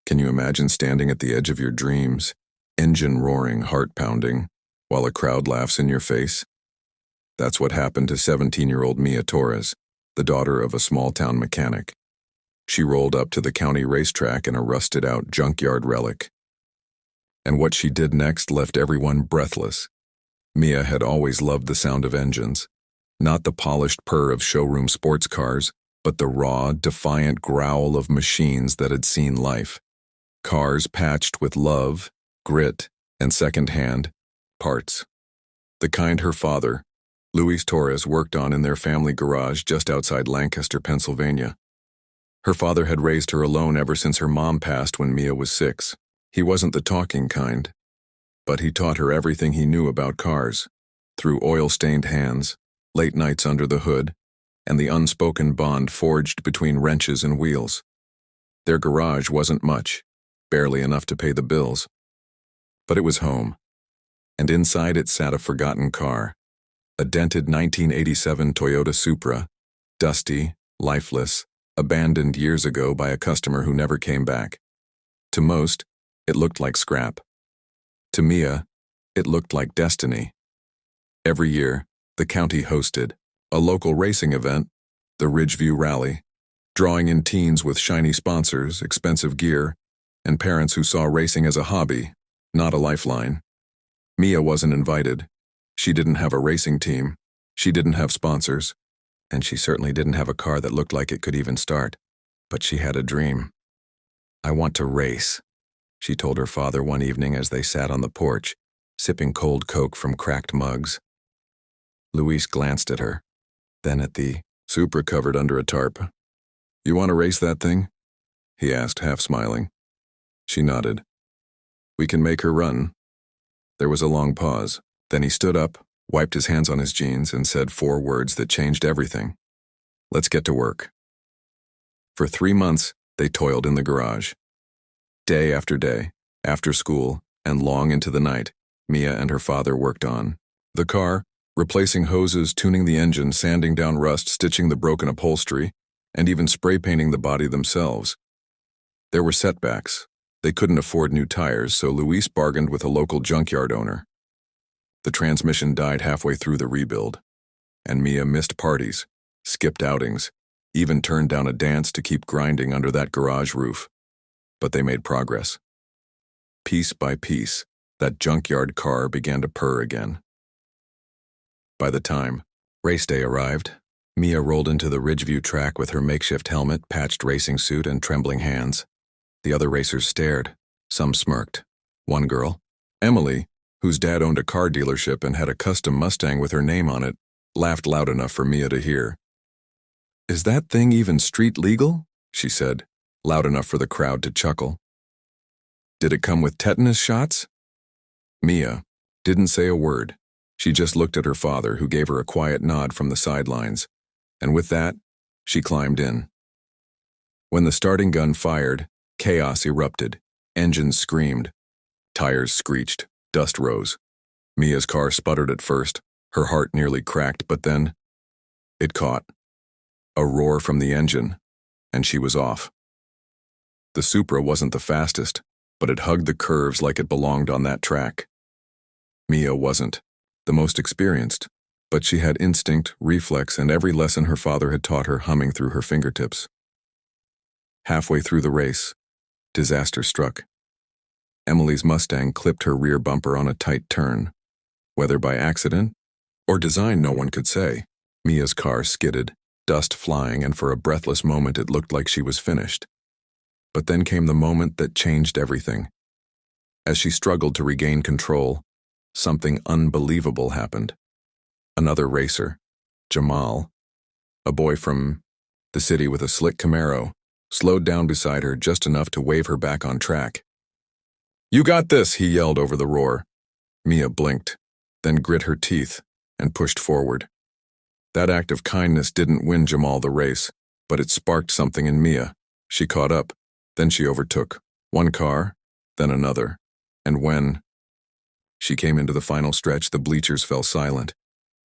Can you imagine standing at the edge of your dreams, engine roaring, heart pounding, while a crowd laughs in your face? That's what happened to 17-year-old Mia Torres, the daughter of a small-town mechanic. She rolled up to the county racetrack in a rusted-out junkyard relic. And what she did next left everyone breathless. Mia had always loved the sound of engines, not the polished purr of showroom sports cars, but the raw, defiant growl of machines that had seen life. Cars patched with love, grit, and second-hand parts. The kind her father, Luis Torres, worked on in their family garage just outside Lancaster, Pennsylvania. Her father had raised her alone ever since her mom passed when Mia was 6. He wasn't the talking kind, but he taught her everything he knew about cars, through oil-stained hands, late nights under the hood, and the unspoken bond forged between wrenches and wheels. Their garage wasn't much, barely enough to pay the bills. But it was home, and inside it sat a forgotten car, a dented 1987 Toyota Supra, dusty, lifeless, abandoned years ago by a customer who never came back. To most, it looked like scrap. To Mia, it looked like destiny. Every year, the county hosted a local racing event, the Ridgeview Rally, drawing in teens with shiny sponsors, expensive gear, and parents who saw racing as a hobby, not a lifeline. Mia wasn't invited. She didn't have a racing team. She didn't have sponsors. And she certainly didn't have a car that looked like it could even start. But she had a dream. "I want to race," she told her father one evening as they sat on the porch, sipping cold Coke from cracked mugs. Luis glanced at her, then at the Supra covered under a tarp. "You want to race that thing?" he asked, half smiling. She nodded. "We can make her run." There was a long pause. Then he stood up, wiped his hands on his jeans, and said 4 words that changed everything. "Let's get to work." For 3 months, they toiled in the garage. Day after day, after school, and long into the night, Mia and her father worked on the car, replacing hoses, tuning the engine, sanding down rust, stitching the broken upholstery, and even spray painting the body themselves. There were setbacks. They couldn't afford new tires, so Luis bargained with a local junkyard owner. The transmission died halfway through the rebuild, and Mia missed parties, skipped outings, even turned down a dance to keep grinding under that garage roof. But they made progress. Piece by piece, that junkyard car began to purr again. By the time race day arrived, Mia rolled into the Ridgeview track with her makeshift helmet, patched racing suit, and trembling hands. The other racers stared. Some smirked. One girl, Emily, whose dad owned a car dealership and had a custom Mustang with her name on it, laughed loud enough for Mia to hear. "Is that thing even street legal?" she said, loud enough for the crowd to chuckle. "Did it come with tetanus shots?" Mia didn't say a word. She just looked at her father, who gave her a quiet nod from the sidelines, and with that, she climbed in. When the starting gun fired, chaos erupted. Engines screamed. Tires screeched. Dust rose. Mia's car sputtered at first. Her heart nearly cracked, but then it caught. A roar from the engine, and she was off. The Supra wasn't the fastest, but it hugged the curves like it belonged on that track. Mia wasn't the most experienced, but she had instinct, reflex, and every lesson her father had taught her humming through her fingertips. Halfway through the race, disaster struck. Emily's Mustang clipped her rear bumper on a tight turn. Whether by accident or design, no one could say. Mia's car skidded, dust flying, and for a breathless moment it looked like she was finished. But then came the moment that changed everything. As she struggled to regain control, something unbelievable happened. Another racer, Jamal, a boy from the city with a slick Camaro, slowed down beside her just enough to wave her back on track. "You got this," he yelled over the roar. Mia blinked, then grit her teeth and pushed forward. That act of kindness didn't win Jamal the race, but it sparked something in Mia. She caught up, then she overtook. One car, then another, and when she came into the final stretch, the bleachers fell silent,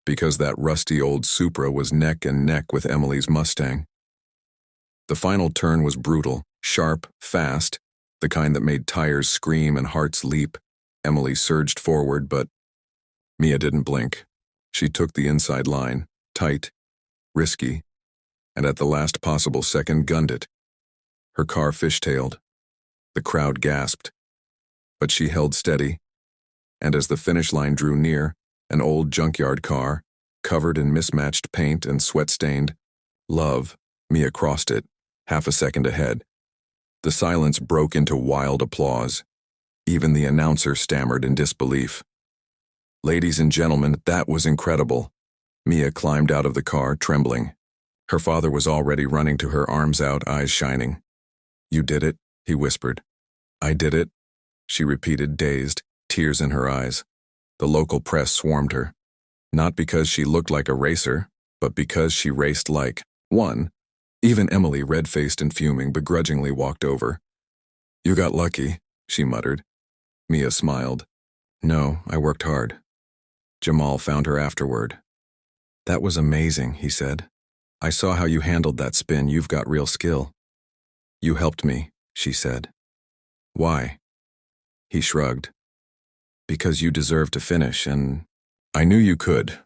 because that rusty old Supra was neck and neck with Emily's Mustang. The final turn was brutal, sharp, fast, the kind that made tires scream and hearts leap. Emily surged forward, but Mia didn't blink. She took the inside line, tight, risky, and at the last possible second gunned it. Her car fishtailed. The crowd gasped. But she held steady, and as the finish line drew near, an old junkyard car, covered in mismatched paint and sweat-stained, love, Mia crossed it, half a second ahead. The silence broke into wild applause. Even the announcer stammered in disbelief. "Ladies and gentlemen, that was incredible." Mia climbed out of the car, trembling. Her father was already running to her, arms out, eyes shining. "You did it," he whispered. "I did it," she repeated, dazed, tears in her eyes. The local press swarmed her. Not because she looked like a racer, but because she raced like one. Even Emily, red-faced and fuming, begrudgingly walked over. "You got lucky," she muttered. Mia smiled. "No, I worked hard." Jamal found her afterward. "That was amazing," he said. "I saw how you handled that spin. You've got real skill." "You helped me," she said. "Why?" He shrugged. "Because you deserve to finish, and I knew you could."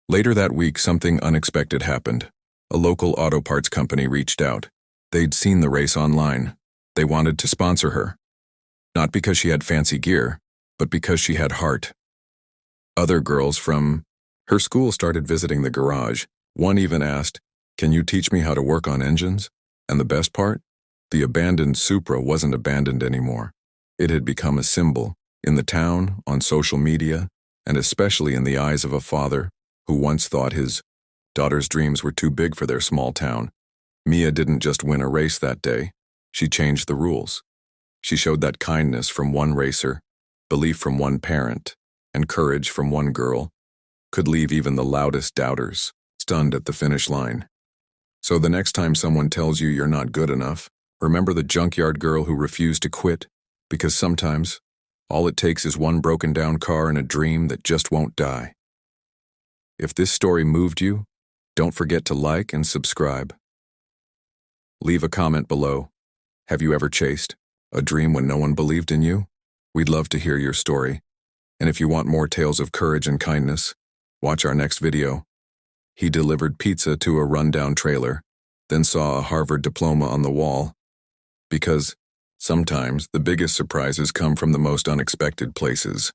Later that week, something unexpected happened. A local auto parts company reached out. They'd seen the race online. They wanted to sponsor her. Not because she had fancy gear, but because she had heart. Other girls from her school started visiting the garage. One even asked, "Can you teach me how to work on engines?" And the best part? The abandoned Supra wasn't abandoned anymore. It had become a symbol, in the town, on social media, and especially in the eyes of a father who once thought his daughter's dreams were too big for their small town. Mia didn't just win a race that day. She changed the rules. She showed that kindness from one racer, belief from one parent, and courage from one girl could leave even the loudest doubters stunned at the finish line. So the next time someone tells you you're not good enough, remember the junkyard girl who refused to quit, because sometimes all it takes is one broken down car and a dream that just won't die. If this story moved you, don't forget to like and subscribe. Leave a comment below. Have you ever chased a dream when no one believed in you? We'd love to hear your story. And if you want more tales of courage and kindness, watch our next video. He delivered pizza to a rundown trailer, then saw a Harvard diploma on the wall. Because sometimes the biggest surprises come from the most unexpected places.